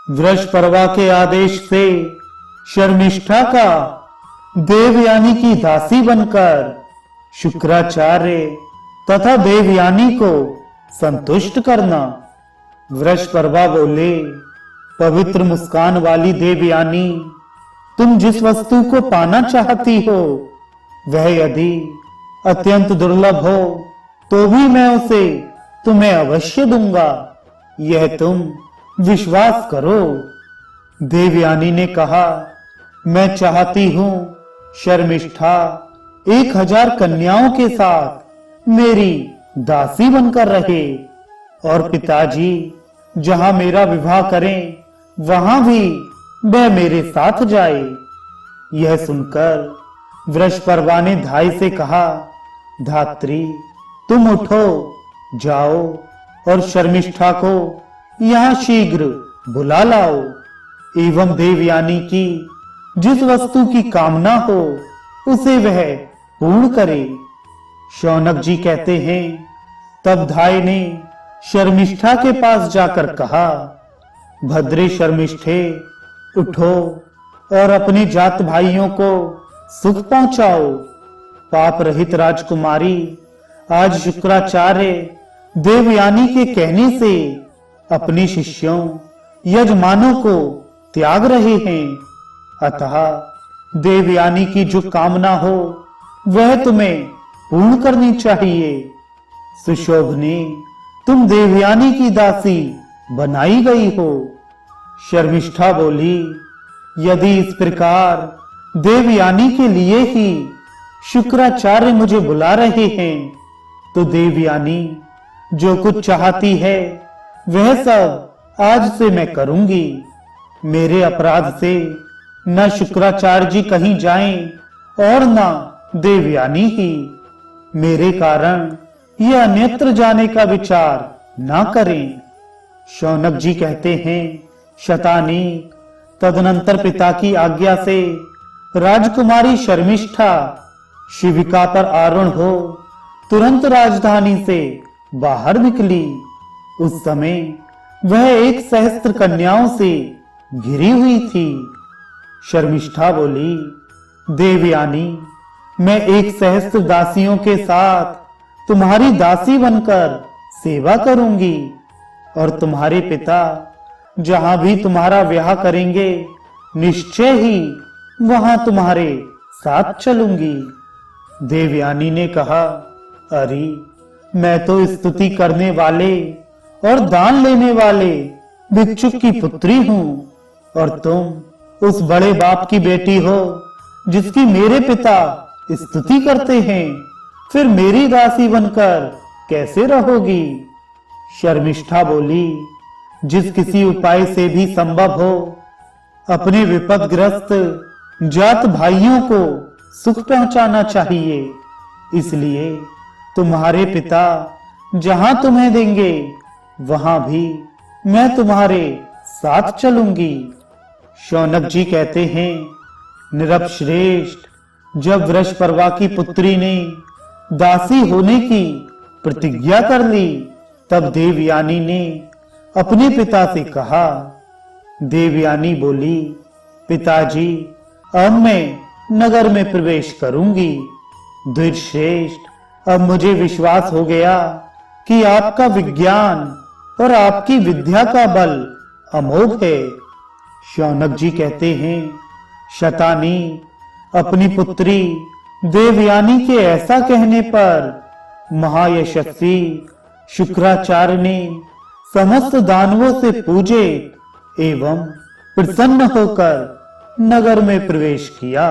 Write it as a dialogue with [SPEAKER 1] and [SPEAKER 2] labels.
[SPEAKER 1] वृषपर्वा के आदेश से शर्मिष्ठा का देवयानी की दासी बनकर शुक्राचार्य तथा देवयानी को संतुष्ट करना। वृषपर्वा बोले, पवित्र मुस्कान वाली देवयानी, तुम जिस वस्तु को पाना चाहती हो वह यदि अत्यंत दुर्लभ हो तो भी मैं उसे तुम्हें अवश्य दूंगा, यह तुम विश्वास करो। देवयानी ने कहा, मैं चाहती हूं शर्मिष्ठा 1000 कन्याओं के साथ मेरी दासी बनकर रहे और पिताजी जहां मेरा विवाह करें वहां भी वह मेरे साथ जाए। यह सुनकर वृषपर्वा ने धाई से कहा, धात्री तुम उठो, जाओ और शर्मिष्ठा को यहाँ शीघ्र बुला लाओ एवं देवयानी की जिस वस्तु की कामना हो उसे वह पूर्ण करे। शौनक जी कहते हैं, तब धाई ने शर्मिष्ठा के पास जाकर कहा, भद्रे शर्मिष्ठे, उठो और अपने जात भाइयों को सुख पहुंचाओ। पाप रहित राजकुमारी आज शुक्राचार्य देवयानी के कहने से अपने शिष्यों यजमानों को त्याग रहे हैं, अतः देवयानी की जो कामना हो वह तुम्हें पूर्ण करनी चाहिए। सुशोभने, तुम देवयानी की दासी बनाई गई हो। शर्मिष्ठा बोली, यदि इस प्रकार देवयानी के लिए ही शुक्राचार्य मुझे बुला रहे हैं तो देवयानी जो कुछ चाहती है वह सब आज से मैं करूंगी। मेरे अपराध से न शुक्राचार्य जी कहीं जाएं और न देवयानी ही। मेरे कारण यह अन्यत्र जाने का विचार ना करें। शौनक जी कहते हैं, शतानीक, तदनंतर पिता की आज्ञा से राजकुमारी शर्मिष्ठा शिविका पर आरूढ़ हो तुरंत राजधानी से बाहर निकली। उस समय वह 1 सहस्त्र कन्याओं से घिरी हुई थी। शर्मिष्ठा बोली, देवयानी, मैं 1 सहस्त्र दासियों के साथ तुम्हारी दासी बनकर सेवा करूंगी और तुम्हारे पिता जहां भी तुम्हारा ब्याह करेंगे निश्चय ही वहां तुम्हारे साथ चलूंगी। देवयानी ने कहा, अरे मैं तो स्तुति करने वाले और दान लेने वाले भिक्षुक की पुत्री हूं और तुम उस बड़े बाप की बेटी हो जिसकी मेरे पिता स्तुति करते हैं, फिर मेरी दासी बनकर कैसे रहोगी? शर्मिष्ठा बोली, जिस किसी उपाय से भी संभव हो अपने विपदग्रस्त जात भाइयों को सुख पहुंचाना चाहिए, इसलिए तुम्हारे पिता जहां तुम्हें देंगे वहां भी मैं तुम्हारे साथ चलूंगी। शौनक जी कहते हैं, निरपश्रेष्ठ, जब वृषपर्वा की पुत्री ने दासी होने की प्रतिज्ञा कर ली तब देवयानी ने अपने पिता से कहा। देवयानी बोली, पिताजी, अब मैं नगर में प्रवेश करूंगी। द्विजश्रेष्ठ, अब मुझे विश्वास हो गया कि आपका विज्ञान और आपकी विद्या का बल अमोघ है। शौनक जी कहते हैं, शतानी, अपनी पुत्री देवयानी के ऐसा कहने पर महायशस्वी शुक्राचार्य ने समस्त दानवों से पूजे एवं प्रसन्न होकर नगर में प्रवेश किया।